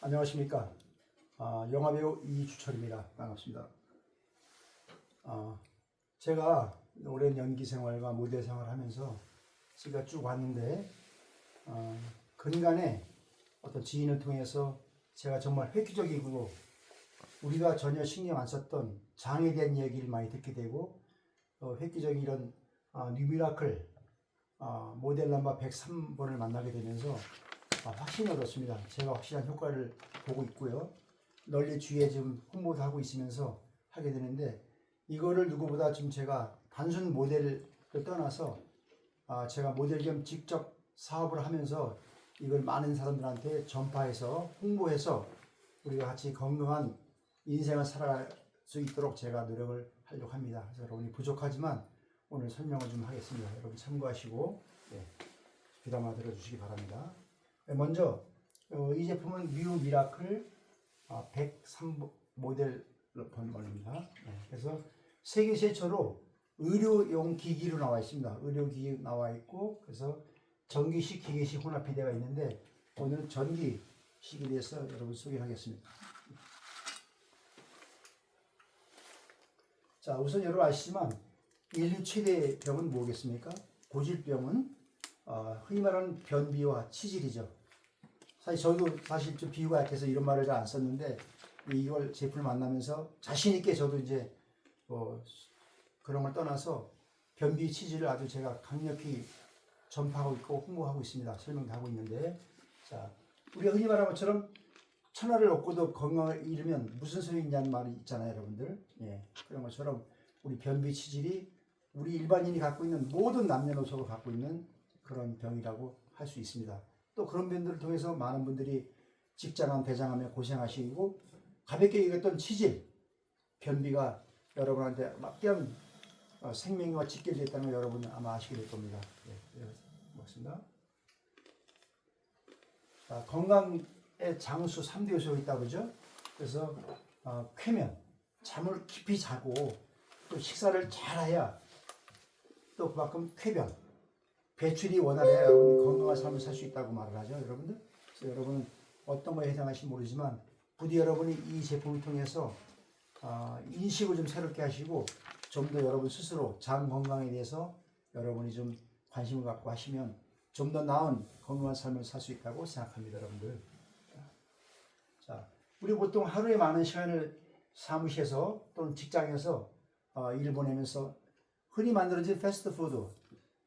안녕하십니까. 영화배우 이주철입니다. 반갑습니다. 제가 오랜 연기 생활과 무대 생활을 하면서 제가 쭉 왔는데 근간에 어떤 지인을 통해서 제가 정말 획기적이고 우리가 전혀 신경 안 썼던 장에 대한 이야기를 많이 듣게 되고 획기적인 이런 뉴미라클 모델 넘버 103번을 만나게 되면서 확신이 얻었습니다. 제가 확실한 효과를 보고 있고요. 널리 주위에 지금 홍보도 하고 있으면서 하게 되는데 이거를 누구보다 지금 제가 단순 모델을 떠나서 제가 모델 겸 직접 사업을 하면서 이걸 많은 사람들한테 전파해서 홍보해서 우리가 같이 건강한 인생을 살아갈 수 있도록 제가 노력을 하려고 합니다. 그래서 여러분이 부족하지만 오늘 설명을 좀 하겠습니다. 여러분 참고하시고 귀담아 들어주시기 바랍니다. 먼저 이 제품은 뉴 미라클 103 모델 번입니다. 그래서 세계 최초로 의료용 기기로 나와 있습니다. 의료기기 나와 있고 그래서 전기식, 기계식 혼합이 되어 있는데 오늘 전기식에 대해서 여러분 소개를 하겠습니다. 자, 우선 여러분 아시지만 인류 최대 병은 뭐겠습니까? 고질병은 흔히 말하는 변비와 치질이죠. 저도 사실 좀 비유가 약해서 이런 말을 잘 안 썼는데 이걸 제품을 만나면서 자신 있게 저도 이제 그런 걸 떠나서 변비 치질을 아주 제가 강력히 전파하고 있고 홍보하고 있습니다. 설명도 하고 있는데 자, 우리가 흔히 말하는 것처럼 천하를 얻고도 건강을 잃으면 무슨 소용이 있냐는 말이 있잖아요, 여러분들. 그런 것처럼 우리 변비 치질이 우리 일반인이 갖고 있는 모든 남녀노소가 갖고 있는 그런 병이라고 할 수 있습니다. 또 그런 분들을 통해서 많은 분들이 직장암, 대장암에 고생하시고 가볍게 얘기했던 치질, 변비가 여러분한테 막대한 생명과 직결되어 있다는 걸 여러분 아마 아시게 될 겁니다. 고맙습니다. 자, 건강의 장수 3대 요소가 있다고 그러죠. 그래서 쾌면, 잠을 깊이 자고 또 식사를 잘 해야 또 그만큼 쾌변, 배출이 원활해야 여러분이 건강한 삶을 살 수 있다고 말을 하죠, 여러분들. 그래서 여러분은 어떤 거에 해당하실지 모르지만 부디 여러분이 이 제품을 통해서 인식을 좀 새롭게 하시고 좀 더 여러분 스스로 장 건강에 대해서 여러분이 좀 관심을 갖고 하시면 좀 더 나은 건강한 삶을 살 수 있다고 생각합니다, 여러분들. 자, 우리 보통 하루에 많은 시간을 사무실에서 또는 직장에서 일을 보내면서 흔히 만들어진 패스트푸드,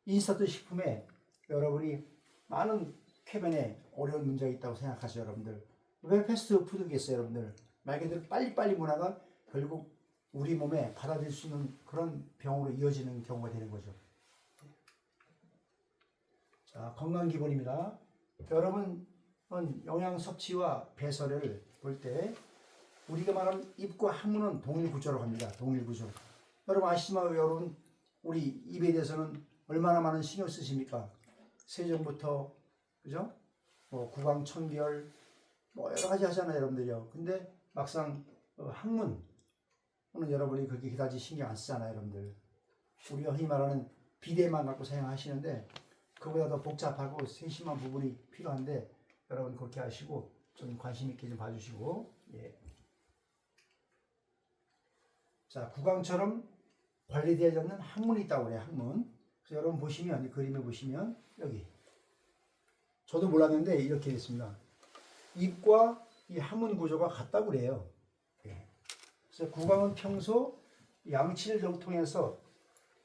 인스턴트 식품에 여러분이 많은 쾌변에 어려운 문제가 있다고 생각하죠, 여러분들. 왜 패스트푸드겠어요, 여러분들? 말 그대로 빨리빨리 문화가 결국 우리 몸에 받아들일 수 있는 그런 병으로 이어지는 경우가 되는 거죠. 자, 건강 기본입니다. 여러분은 영양 섭취와 배설을 볼 때 우리가 말하는 입과 항문은 동일 구조라고 합니다. 동일 구조. 여러분 아시지만 여러분 우리 입에 대해서는 얼마나 많은 신경 쓰십니까? 세정부터 그죠? 구강 청결 여러 가지 하잖아요, 여러분들요. 근데 막상 항문은 여러분이 그렇게 그다지 신경 안 쓰잖아요, 여러분들. 우리가 흔히 말하는 비데만 갖고 사용하시는데 그보다 더 복잡하고 세심한 부분이 필요한데 여러분 그렇게 하시고 좀 관심 있게 좀 봐주시고 자, 구강처럼 관리되어야 하는 항문이 있다고 그래요, 항문. 그래서 여러분 보시면 이 그림을 보시면 여기 저도 몰랐는데 이렇게 됐습니다. 입과 이 항문 구조가 같다고 그래요. 그래서 구강은 평소 양치를 통해서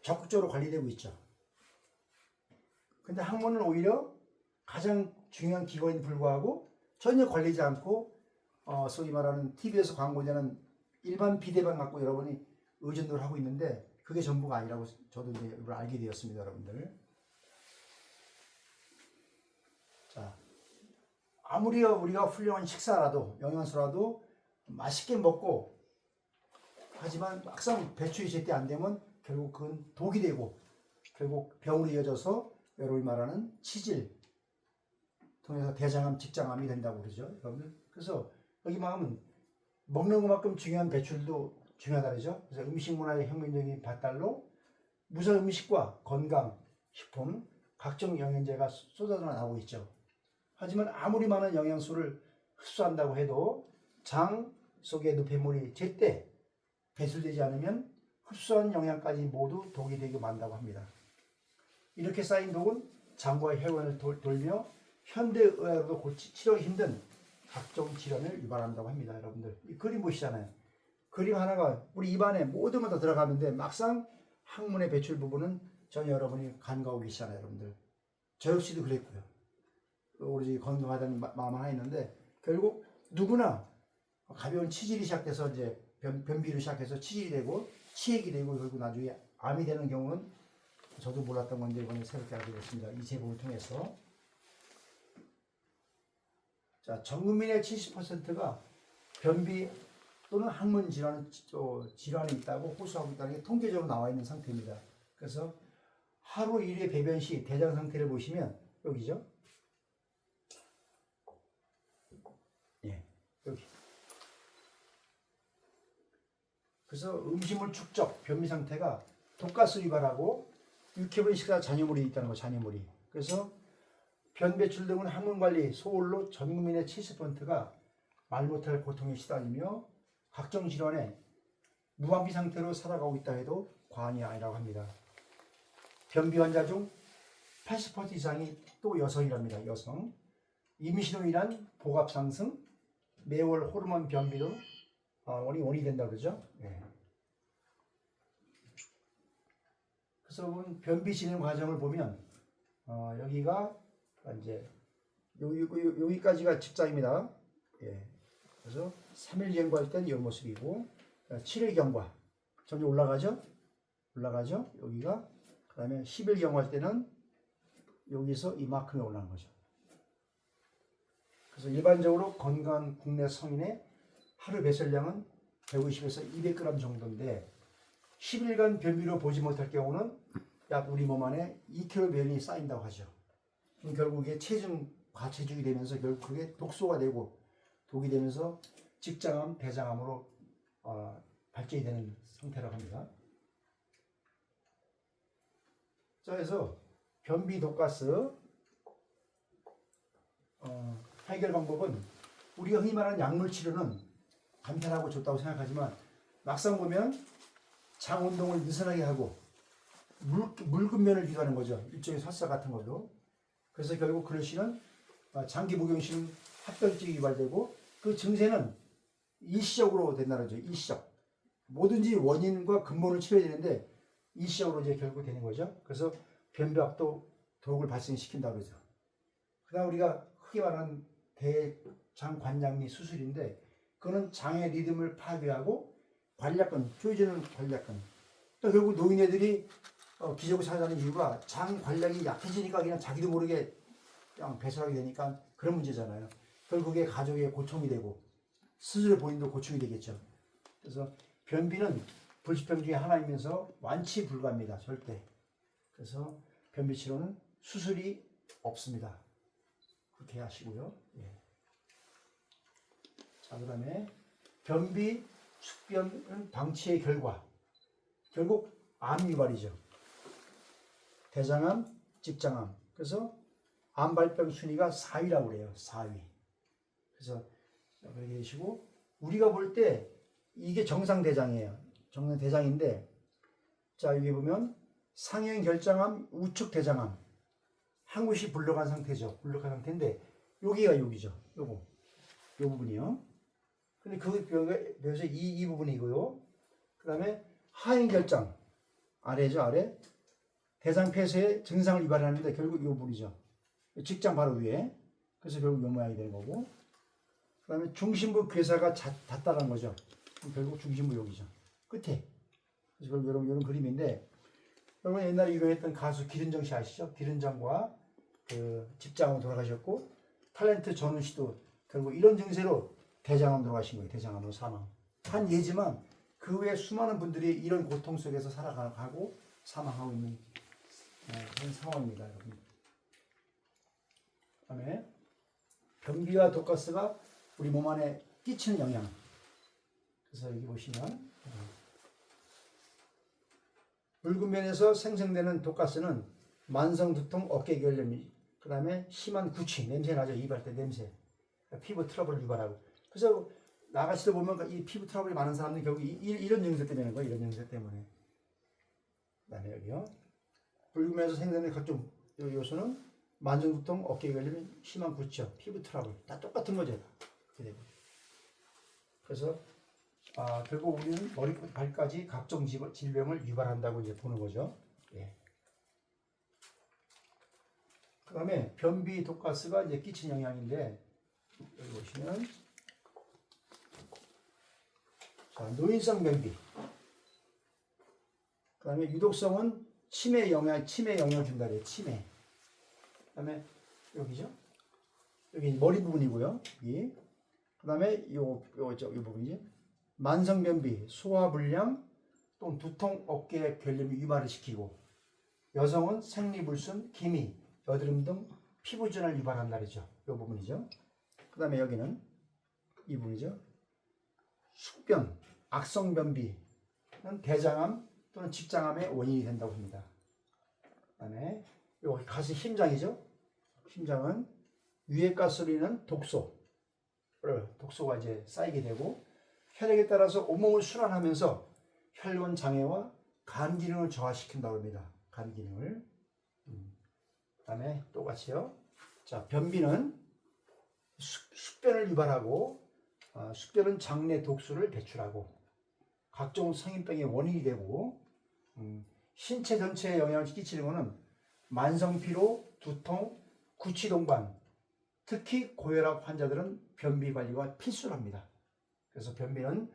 적극적으로 관리되고 있죠. 근데 항문은 오히려 가장 중요한 기관에 불구하고 전혀 관리하지 않고 소위 말하는 TV에서 광고되는 일반 비데만 갖고 여러분이 의존을 하고 있는데 그게 전부가 아니라고 저도 이제 이걸 알게 되었습니다, 여러분들. 자, 아무리 우리가 훌륭한 식사라도 영양소라도 맛있게 먹고 하지만 막상 배출이 제때 안 되면 결국 그건 독이 되고 결국 병으로 이어져서 여러분이 말하는 치질 통해서 대장암, 직장암이 된다고 그러죠, 여러분들. 그래서 여기 마음은 먹는 것만큼 중요한 배출도 중요하다 그러죠. 그래서 음식 문화의 혁명적인 발달로 무성 음식과 건강, 식품, 각종 영양제가 쏟아져 나오고 있죠. 하지만 아무리 많은 영양소를 흡수한다고 해도 장 속의 노폐물이 제때 배출되지 않으면 흡수한 영양까지 모두 독이 되게 만다고 합니다. 이렇게 쌓인 독은 장과 혈관을 돌며 현대의학으로도 치료하기 힘든 각종 질환을 유발한다고 합니다. 여러분들 이 그림 보시잖아요. 그림 하나가 우리 입안에 모든 것 다 들어가는데 막상 항문의 배출 부분은 전혀 여러분이 간과하고 계시잖아요. 여러분들 저 역시도 그랬고요. 오로지 건강하다는 마음 하나 있는데 결국 누구나 가벼운 치질이 시작돼서 이제 변비로 시작해서 치질이 되고 치액이 되고 결국 나중에 암이 되는 경우는 저도 몰랐던 건데 이번에 새롭게 알게 됐습니다. 이 제보를 통해서. 자, 전 국민의 70%가 변비 또는 항문 질환이 있다고 호소하고 있다는 게 통계적으로 나와 있는 상태입니다. 그래서 하루 1회 배변 시 대장 상태를 보시면 여기죠. 예, 여기. 그래서 음식물 축적, 변비 상태가 독가스 유발하고 유쾌분 식사 잔여물이 있다는 거, 잔여물이. 그래서 변 배출 등은 항문 관리 소홀로 전 국민의 70%가 말 못할 고통에 시달리며 각종 질환에 무방비 상태로 살아가고 있다 해도 과언이 아니라고 합니다. 변비 환자 중 80% 이상이 또 여성이랍니다. 여성. 임신으로 인한 복압 상승, 매월 호르몬 변비로 원인이 된다 그러죠. 네. 그래서 변비 진행 과정을 보면 여기가 이제 여기까지가 직장입니다. 예. 그래서 3일 경과할 때는 이 모습이고 7일 경과 점점 올라가죠. 여기가. 그 다음에 10일 경과할 때는 여기서 이만큼이 올라가는 거죠. 그래서 일반적으로 건강한 국내 성인의 하루 배설량은 150에서 200g 정도인데 10일간 변비로 보지 못할 경우는 약 우리 몸 안에 2kg 변이 쌓인다고 하죠. 그럼 결국 이게 체중, 과체중이 되면서 결국 그게 독소가 되고 독이 되면서 직장암, 대장암으로 발전이 되는 상태라고 합니다. 자, 그래서 변비 독가스 해결 방법은 우리가 흔히 말하는 약물 치료는 간편하고 좋다고 생각하지만 막상 보면 장 운동을 느슨하게 하고 묽은 면을 기도하는 거죠. 일종의 설사 같은 것도. 그래서 결국 그릇이는 장기 복용시는 합병증이 유발되고 그 증세는 일시적으로 된다는 거죠. 일시적. 뭐든지 원인과 근본을 치료해야 되는데 일시적으로 이제 결국 되는 거죠. 그래서 변비압도 독을 발생시킨다고 그러죠. 그 다음 우리가 흔히 말하는 대장관장리 수술인데 그거는 장의 리듬을 파괴하고 관략근, 조여주는 관략근. 또 결국 노인네들이 기적을 찾아가는 이유가 장 관략이 약해지니까 그냥 자기도 모르게 그냥 배설하게 되니까 그런 문제잖아요. 결국에 가족의 고통이 되고 스스로 본인도 고충이 되겠죠. 그래서 변비는 불치병 중에 하나이면서 완치 불가합니다. 절대. 그래서 변비 치료는 수술이 없습니다. 그렇게 하시고요. 예. 자, 그 다음에 변비, 숙변은 방치의 결과. 결국 암 유발이죠. 대장암, 직장암. 그래서 암 발병 순위가 4위라고 그래요. 4위. 그래서 그렇게 계시고 우리가 볼 때 이게 정상 대장이에요. 정상 대장인데 자, 여기 보면 상형 결장암, 우측 대장암. 한 곳이 불러간 상태죠. 불러간 상태인데 여기가 여기죠. 요거. 요 부분이요. 근데 그 벽에서 이 부분이고요. 그 다음에 하행 결장. 아래죠, 아래. 대장 폐쇄의 증상을 유발하는데 결국 이 부분이죠. 직장 바로 위에. 그래서 결국 이 모양이 되는 거고. 그 다음에 중심부 괴사가 닿다는 거죠. 결국 중심부 여기죠. 끝에. 그래서 결국 이런 그림인데, 여러분 옛날에 유명했던 가수 기른정 씨 아시죠? 기른정과 그 직장암으로 돌아가셨고, 탤런트 전훈 씨도 결국 이런 증세로 대장암 돌아가신 거예요. 대장암으로 사망. 한 예지만 그 외에 수많은 분들이 이런 고통 속에서 살아가고 사망하고 있는 그런 상황입니다, 여러분. 그다음에 변비와 독가스가 우리 몸 안에 끼치는 영향. 그래서 여기 보시면 묽은 면에서 생성되는 독가스는 만성 두통, 어깨 결림, 그 다음에 심한 구취, 냄새 나죠. 입할 때 냄새. 피부 트러블을 유발하고. 그래서 나가시다 보면 이 피부 트러블이 많은 사람들이 결국 이런 증세 때문에 하는 거예요. 이런 증세 때문에. 그다음에 여기요. 붉으면서 생기는 각종 요소는 만성두통, 어깨 걸리면 심한 구취, 피부 트러블 다 똑같은 거죠. 이렇게 되고. 그래서 결국 우리는 머리부터 발까지 각종 질병을 유발한다고 이제 보는 거죠. 예. 그 다음에 변비 독가스가 이제 끼친 영향인데, 여기 보시면, 자, 노인성 변비. 그 다음에 유독성은 치매에 영향을 준다 그래요. 치매. 그 다음에 여기죠. 여기 머리 부분이고요. 여기. 그 다음에 요 부분이지. 만성변비, 소화불량, 또는 두통, 어깨 결림이 유발을 시키고, 여성은 생리불순, 기미, 여드름 등 피부질환을 유발한다 그러죠. 이 부분이죠. 그 다음에 여기는 이 부분이죠. 숙변, 악성변비는 대장암 또는 직장암의 원인이 된다고 합니다. 그 다음에 요 가슴 심장이죠. 심장은 유해가스로인한 독소가 이제 쌓이게 되고, 혈액에 따라서 온몸을 순환하면서 혈관 장애와 간 기능을 저하시킨다고 합니다. 간 기능을. 그 다음에 똑같이요. 자, 변비는 숙변을 유발하고, 숙변은 장내 독소를 배출하고, 각종 성인병의 원인이 되고, 신체 전체에 영향을 끼치는 것은 만성피로, 두통, 구취동반, 특히 고혈압 환자들은 변비 관리가 필수랍니다. 그래서 변비는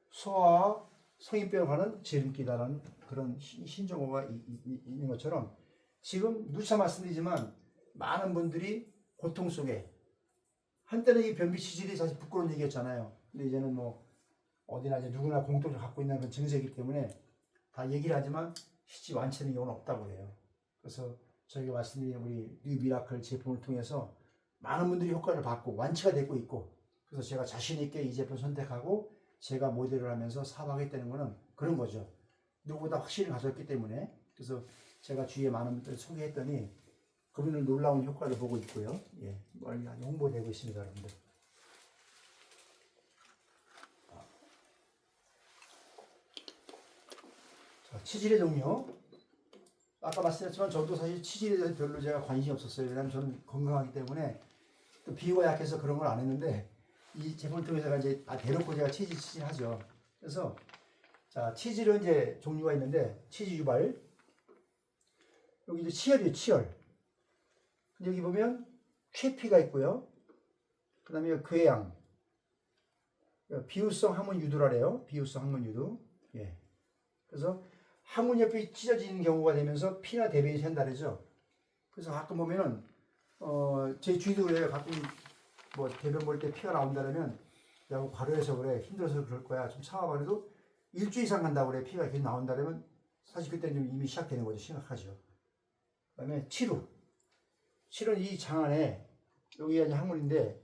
소아와 성인병을 가는 지름길이라는 그런 신종어가 있는 것처럼, 지금 누차 말씀드리지만 많은 분들이 고통 속에, 한때는 이 변비 치질이 사실 부끄러운 얘기였잖아요. 근데 이제는 뭐 어디나 이제 누구나 공통적으로 갖고 있는 그런 증세이기 때문에 다 얘기를 하지만 실제 완치되는 경우는 없다고 해요. 그래서 저희가 말씀드린 우리 뉴미라클 제품을 통해서 많은 분들이 효과를 받고 완치가 되고 있고, 그래서 제가 자신 있게 이 제품을 선택하고 제가 모델을 하면서 사업하겠다는 거는 그런 거죠. 누구보다 확신을 가졌기 때문에. 그래서 제가 주위에 많은 분들 소개했더니 그분은 놀라운 효과를 보고 있고요. 예, 멀리 홍보되고 있습니다, 여러분들. 자, 치질의 종류. 아까 말씀드렸지만 저도 사실 치질에 대해서 별로 제가 관심이 없었어요. 왜냐하면 저는 건강하기 때문에, 또 비유가 약해서 그런 걸 안 했는데, 이 제품을 통해서 이제 대놓고 제가 치질하죠. 그래서 자, 치질은 이제 종류가 있는데, 치질 유발. 여기 이제 치열이에요, 치열. 여기 보면 쾌피가 있고요. 그 다음에 궤양. 비후성 항문 유두라래요. 비후성 항문 유두. 예. 그래서 항문 옆이 찢어지는 경우가 되면서 피나 대변이 샌다 그러죠. 그래서 가끔 보면은, 제 주위도 그래요. 가끔 뭐 대변 볼 때 피가 나온다면, 야, 과로해서 그래, 힘들어서 그럴 거야, 좀 참아봐. 그래도 일주일 이상 간다고 그래, 피가 계속 나온다면 사실 그때는 좀 이미 시작되는 거죠. 심각하죠. 그 다음에 치루. 치루는 이 장 안에, 여기가 이제 항문인데,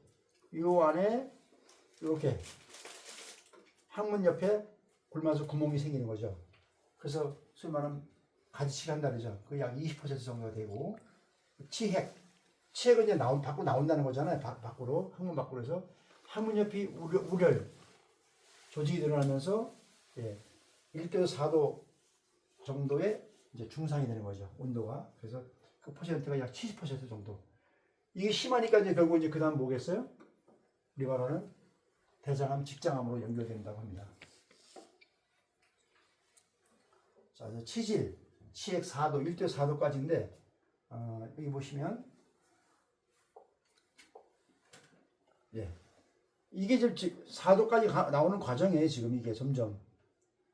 요 안에 이렇게 항문 옆에 굴마서 구멍이 생기는 거죠. 그래서 소위 말하면 가지치기 한다 그러죠. 그 약 20% 정도가 되고, 치핵. 치핵은 이제 밖으로 나온다는 거잖아요. 밖으로, 항문 밖으로 해서 항문 옆이 우렬 조직이 늘어나면서, 예, 1도 4도 정도의 이제 중상이 되는 거죠. 온도가. 그래서 그 퍼센트가 약 70% 정도. 이게 심하니까 이제 결국 이제 그 다음 뭐겠어요? 우리 말하는 대장암, 직장암으로 연결된다고 합니다. 자, 이제 치질, 치핵 4도, 1도 4도까지인데, 여기 보시면, 예. 이게 지금 4도까지 나오는 과정이에요, 지금 이게 점점.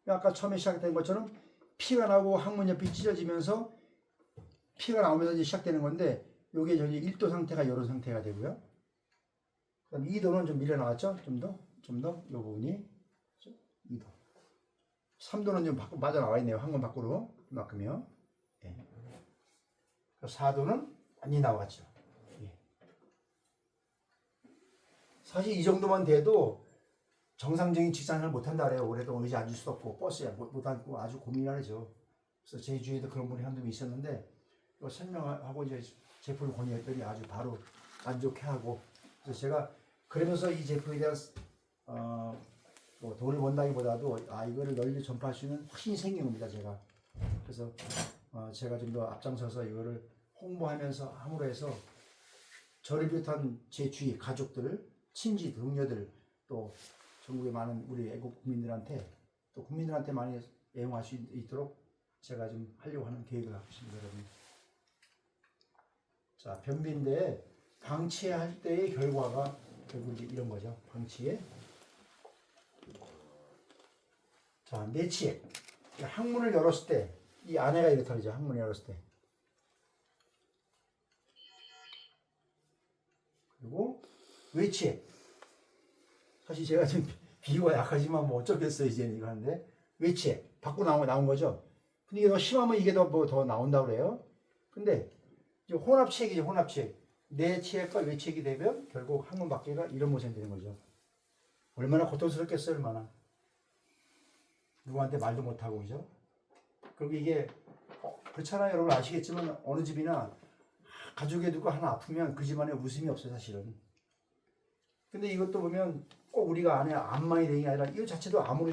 아까 처음에 시작된 것처럼 피가 나고 항문 옆이 찢어지면서 피가 나오면서 이제 시작되는 건데, 요게 저기 1도 상태가 이런 상태가 되고요. 그다음 2도는 좀 밀려나왔죠? 좀 더, 요 부분이. 2도. 3도는 좀 밖으로 빠져나와 있네요. 항문 밖으로. 이만큼이요. 예. 4도는 많이 나왔죠. 예. 사실 이 정도만 돼도 정상적인 직장을 못한다 그래요. 오랫동안 의자 앉을 수도 없고, 버스에 못 앉고 아주 고민을 하죠. 그래서 제 주위에도 그런 분이 한두 명 있었는데, 이거 설명하고 이제 제품을 권유했더니 아주 바로 만족해하고, 그래서 제가 그러면서 이 제품에 대한 뭐 돈을 번다기보다도 이거를 널리 전파할 수 있는 확신이 생긴 겁니다. 제가. 그래서 제가 좀 더 앞장서서 이거를 홍보하면서 함으로 해서 저를 비롯한 제 주위 가족들, 친지, 동료들, 또 전국의 많은 우리 애국 국민들한테 또 국민들한테 많이 애용할 수 있도록 제가 좀 하려고 하는 계획을 하고 있습니다, 여러분. 자, 변비인데 방치할 때의 결과가 결국 이제 이런 거죠. 방치에. 자, 내치액. 항문을 열었을 때 이 안에가 이렇다 그러죠. 항문을 열었을 때. 그리고 외치액. 사실 제가 지금 비유가 약하지만 뭐 어쩌겠어요, 이제는 이거 하는데. 외치액. 밖으로 나온 거죠. 근데 이게 더 심하면 이게 더 나온다고 그래요. 근데 이제 혼합치액이죠, 혼합치액. 내치액과 외치액이 되면 결국 항문 밖에가 이런 모습이 되는 거죠. 얼마나 고통스럽겠어요, 얼마나. 누구한테 말도 못하고, 그죠? 그리고 이게, 그렇잖아요. 여러분 아시겠지만, 어느 집이나 가족에 누가 하나 아프면 그 집안에 웃음이 없어요, 사실은. 근데 이것도 보면 꼭 우리가 안에 암만이 되는 게 아니라 이 자체도 암으로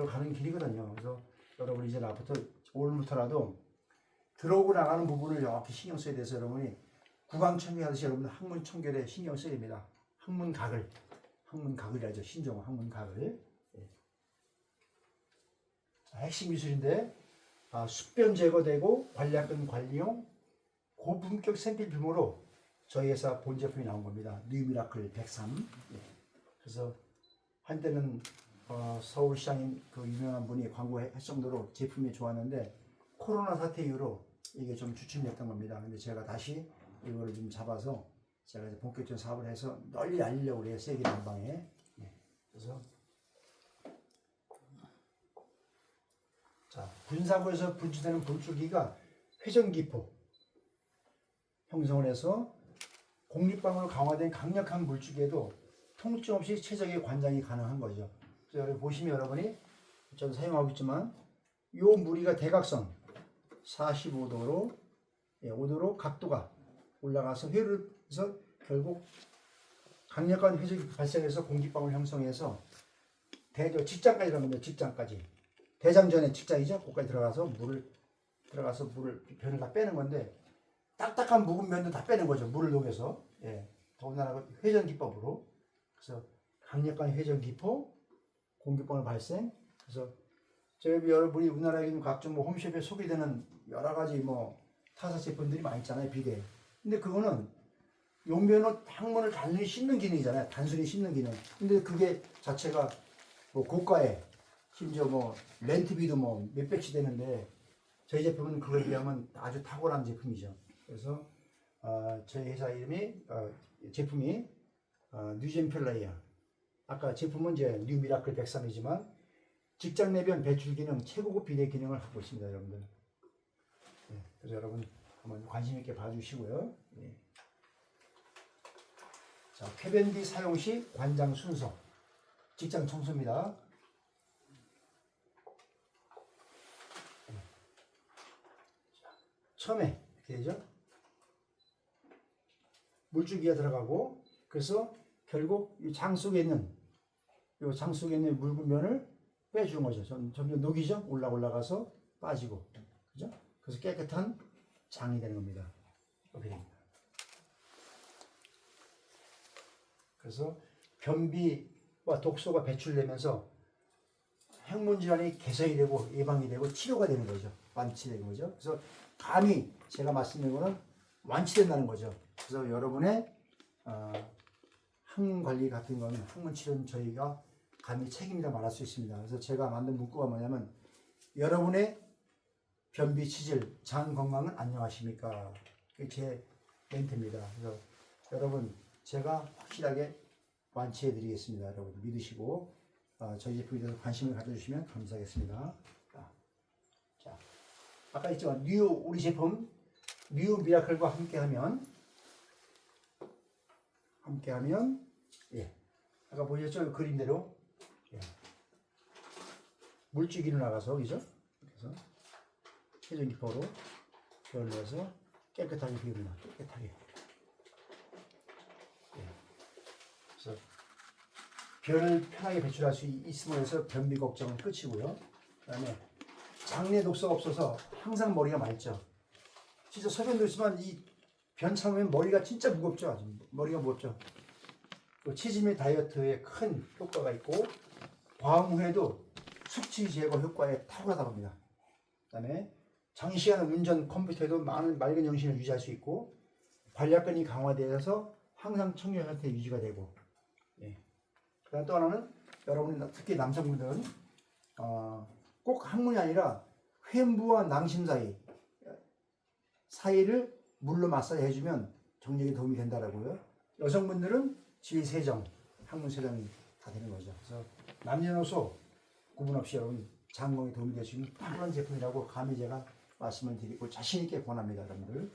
가는 길이거든요. 그래서 여러분 이제 나부터, 오늘부터라도 들어오고 나가는 부분을 이렇게 신경 써야 돼서 여러분이 구강청기 하듯이 여러분 항문 청결에 신경 써야 됩니다. 항문각을이라죠. 신종 항문각을. 핵심 기술인데 숙변 제거되고 관략근 관리용 고품격 샘플 비모로 저희 회사 본 제품이 나온 겁니다. 뉴미라클 103. 그래서 한때는 서울시장인 그 유명한 분이 광고할 정도로 제품이 좋았는데 코로나 사태 이후로 이게 좀 주춤됐던 겁니다. 근데 제가 다시 이거를 좀 잡아서 제가 이제 본격적인 사업을 해서 널리 알리려고 그래요. 세계 전방에. 그래서 자, 분사구에서 분출되는 분출기가 회전기포 형성을 해서 공립방으로 강화된 강력한 물줄기에도 통증 없이 최적의 관장이 가능한 거죠. 그래서 여러분 보시면 여러분이 저도 사용하고 있지만 이 무리가 대각선 45도로 5도로 각도가 올라가서 회로에서 결국 강력한 회전이 발생해서 공기방울 형성해서 직장까지 들어갑니다. 직장까지. 대장전의 직장이죠. 거기까지 들어가서 변을 다 빼는 건데 딱딱한 묵은 면도 다 빼는 거죠. 물을 녹여서. 더군다나 회전 기법으로. 그래서 강력한 회전 기포, 공기방울 발생. 그래서 저희 여러분이 우리나라에 있는 각종 홈쇼핑에 소비되는 여러 가지 타사 제품들이 많이 있잖아요. 비대. 근데 그거는 용변은 항문을 단순히 씻는 기능이잖아요. 단순히 씻는 기능. 근데 그게 자체가 고가에 심지어 렌트비도 몇백씩 되는데 저희 제품은 그거에 비하면 아주 탁월한 제품이죠. 그래서 저희 회사 이름이 제품이 뉴젠필라이아. 아까 제품은 이제 뉴미라클 103이지만 직장 내변 배출 기능 최고급 비대 기능을 갖고 있습니다, 여러분들. 그래서 여러분 한번 관심 있게 봐주시고요. 자, 쾌변기 사용 시 관장 순서. 직장 청소입니다. 처음에 이렇게 되죠. 물줄기가 들어가고 그래서 결국 이 장 속에 있는 묽은 면을 빼주는 거죠. 점점 녹이죠. 올라가서 빠지고, 그죠? 그래서 깨끗한 장이 되는 겁니다. 이렇게 됩니다. 그래서 변비와 독소가 배출되면서 항문 질환이 개선이 되고 예방이 되고 치료가 되는 거죠. 완치되는 거죠. 그래서 감히 제가 말씀드린 거는 완치된다는 거죠. 그래서 여러분의 항문 관리 같은 거는 항문 치료는 저희가 감히 책임이라 말할 수 있습니다. 그래서 제가 만든 문구가 뭐냐면 여러분의 변비 치질 장 건강은 안녕하십니까? 그게 제 멘트입니다. 그래서 여러분 제가 확실하게 완치해 드리겠습니다. 여러분 믿으시고 저희 제품에 대해서 관심을 가져주시면 감사하겠습니다. 자, 아까 있죠? 우리 제품 뉴 미라클과 함께하면 아까 보셨죠? 그림대로 물줄기로 나가서, 그죠? 그래서 회전 기포로 변을 해서 깨끗하게 비웁니다. 깨끗하게. 그래서 변을 편하게 배출할 수 있음으로 해서 변비 걱정은 끝이고요. 그다음에 장내 독소가 없어서 항상 머리가 맑죠. 진짜 소변도 있지만 이 변 참으면 머리가 진짜 무겁죠. 아주 머리가 무겁죠. 또 치즈 및 다이어트에 큰 효과가 있고 과음 후에도 숙취 제거 효과에 탁월하다고 합니다. 그다음에 장시간 운전 컴퓨터에도 많은 맑은 정신을 유지할 수 있고 관략근이 강화되어서 항상 청결 상태 유지가 되고 예. 그다음 또 하나는 여러분 특히 남성분들은 꼭 항문이 아니라 횡부와 낭심 사이를 물로 마사지 해주면 정력에 도움이 된다라고요. 여성분들은 질세정, 항문 세정이 다 되는 거죠. 그래서 남녀노소 구분 없이 여러분 장건에 도움이 될 수 있는 탁월한 제품이라고 감히 제가 말씀을 드리고 자신 있게 권합니다, 여러분들.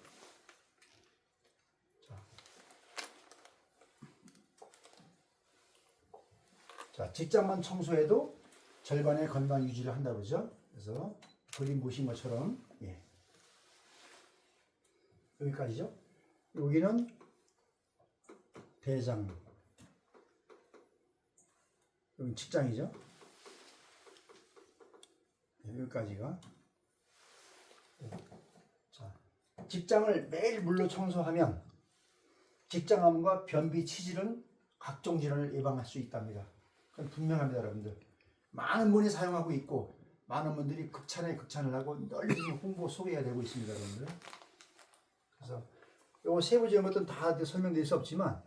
자, 직장만 청소해도 절반의 건강 유지를 한다고 그러죠. 그래서 그림 보신 것처럼 예. 여기까지죠. 여기는 대장, 여기 직장이죠. 네, 여기까지가. 자, 직장을 매일 물로 청소하면 직장암과 변비, 치질은 각종 질환을 예방할 수 있답니다. 그건 분명합니다, 여러분들. 많은 분이 사용하고 있고 많은 분들이 극찬에 극찬을 하고 널리 홍보 소개가 되고 있습니다, 여러분들. 그래서 요 세부적인 것들은 다 설명드릴 수 없지만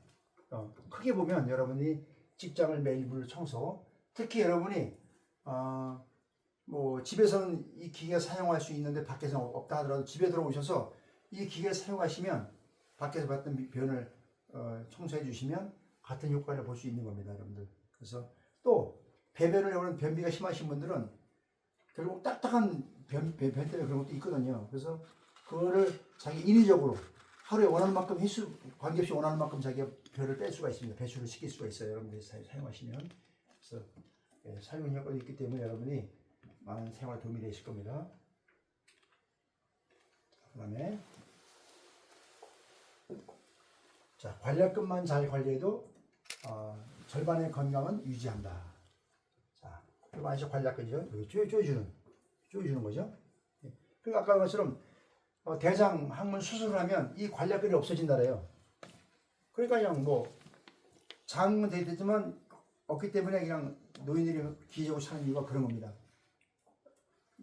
크게 보면 여러분이 직장을 매일 물로 청소, 특히 여러분이 뭐 집에서는 이 기계 사용할 수 있는데 밖에서 없다 하더라도 집에 들어오셔서 이 기계를 사용하시면 밖에서 받던 변을 청소해 주시면 같은 효과를 볼 수 있는 겁니다, 여러분들. 그래서 또 배변을 해오는 변비가 심하신 분들은 결국 딱딱한 변 때문에 그런 것도 있거든요. 그래서 그거를 자기 인위적으로 하루에 원하는 만큼 횟수 관계없이 원하는 만큼 자기가 변을 뺄 수가 있습니다. 배출을 시킬 수가 있어요. 여러분들이 사용하시면. 그래서 사용 효과도 있기 때문에 여러분이 많은 생활에 도움이 되실 겁니다. 그다음에 자, 관략근만 잘 관리해도 절반의 건강은 유지한다. 자, 이거 아시죠? 관략근이죠. 여기 조여주는 거죠. 그러니까 아까 것처럼 대장 항문 수술을 하면 이 관략근이 없어진다래요. 그러니까 그냥 뭐 장은 되지만 없기 때문에 그냥 노인들이 기적으로 사는 이유가 그런 겁니다.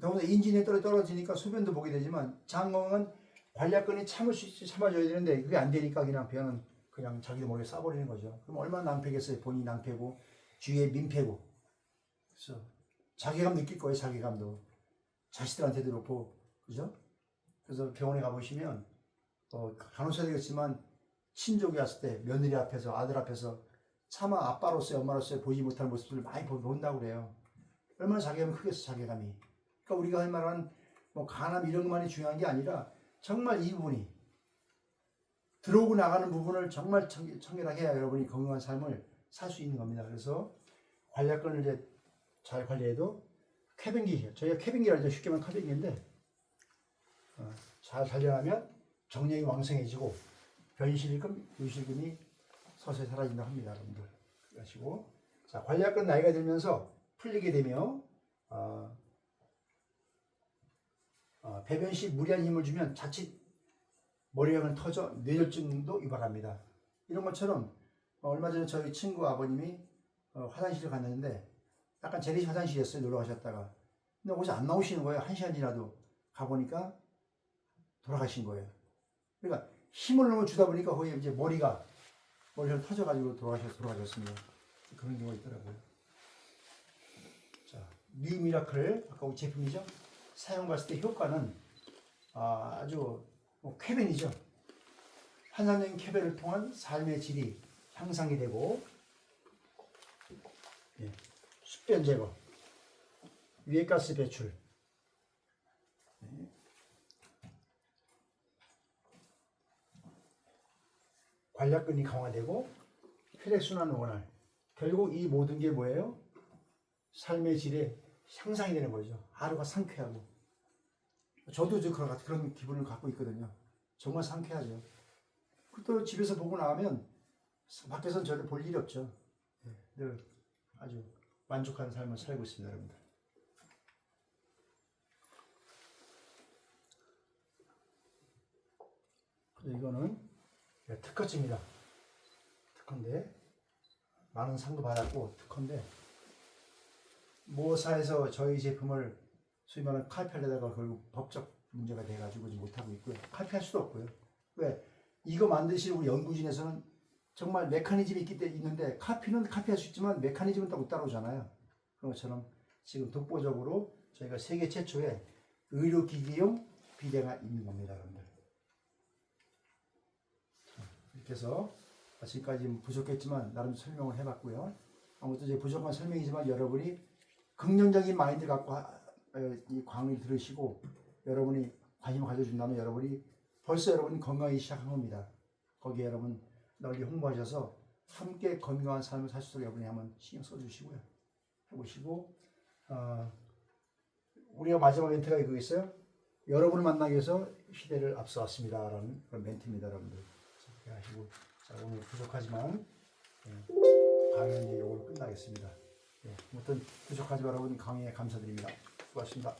더군다나 인진에 떨어지니까 소변도 보게 되지만 장건은 관략근이 참을 수 있지 참아줘야 되는데 그게 안 되니까 그냥 변은 그냥 자기도 모르게 싸버리는 거죠. 그럼 얼마나 낭패겠어요. 본인이 낭패고 주위에 민폐고. 그래서 자괴감 느낄 거예요. 자괴감도 자식들한테도 그렇고 그죠? 그래서 병원에 가보시면 간호사 되겠지만 친족이 왔을 때 며느리 앞에서 아들 앞에서 차마 아빠로서의 엄마로서의 보이지 못할 모습들을 많이 본다고 그래요. 얼마나 자괴감이 크겠어. 자괴감이. 그러니까 우리가 할 말은 뭐 간암 이런 것만이 중요한 게 아니라 정말 이 부분이 들어오고 나가는 부분을 정말 청결하게 해야 여러분이 건강한 삶을 살 수 있는 겁니다. 그래서 관략근을 이제 잘 관리해도 쾌변기, 저희가 쾌변기라 하죠. 쉽게 말하면 쾌변기인데 잘 관리하면 정력이 왕성해지고 변실금, 유실금이 서서히 사라진다고 합니다, 여러분들. 그러시고 자, 관략근 나이가 들면서 풀리게 되며 배변 시 무리한 힘을 주면 자칫 머리가 그냥 터져 뇌졸중도 유발합니다. 이런 것처럼 얼마 전에 저희 친구 아버님이 화장실을 갔는데 약간 재래식 화장실이었어요. 놀러 가셨다가. 근데 거기서 안 나오시는 거예요. 1시간 지나도. 가보니까 돌아가신 거예요. 그러니까 힘을 너무 주다 보니까 거기 이제 머리가 터져가지고 돌아가셨습니다. 그런 경우가 있더라고요. 자, 뉴 미라클 아까 우리 제품이죠. 사용봤을 때 효과는 아주 쾌변이죠. 환상적인 쾌변을 통한 삶의 질이 향상이 되고 숙변 제거, 유해가스 배출, 관략근이 강화되고 혈액순환 원활. 결국 이 모든 게 뭐예요? 삶의 질에 향상이 되는 거죠. 하루가 상쾌하고. 저도 그런 기분을 갖고 있거든요. 정말 상쾌하죠. 또 집에서 보고 나가면 밖에서는 저를 볼 일이 없죠. 늘 아주 만족한 삶을 살고 있습니다, 여러분들. 이거는 특허증이다. 특허인데 많은 상도 받았고 특허인데 모사에서 저희 제품을 소위 말하는 카피하려다가 결국 법적 문제가 돼가지고 못하고 있고요. 카피할 수도 없고요. 왜? 이거 만드시는 우리 연구진에서는 정말 메커니즘이 있는데 카피는 카피할 수 있지만 메커니즘은 또 못 따라오잖아요. 그런 것처럼 지금 독보적으로 저희가 세계 최초의 의료기기용 비데가 있는 겁니다, 여러분들. 이렇게 해서 지금까지 부족했지만 나름 설명을 해봤고요. 아무튼 이제 부족한 설명이지만 여러분이 긍정적인 마인드 갖고 이 강의를 들으시고 여러분이 관심을 가져준다면 여러분이 벌써 여러분이 건강하기 시작한 겁니다. 거기에 여러분 널리 홍보하셔서 함께 건강한 삶을 살 수 있도록 여러분이 한번 신경 써주시고요. 해보시고 우리가 마지막 멘트가 이거 있어요. 여러분을 만나기 위해서 시대를 앞서왔습니다 라는 그런 멘트입니다, 여러분들. 그렇게 하시고 자, 오늘 부족하지만 강의는 이제 이걸로 끝나겠습니다. 아무튼 부족하지만 여러분 강의에 감사드립니다. 수고하셨습니다.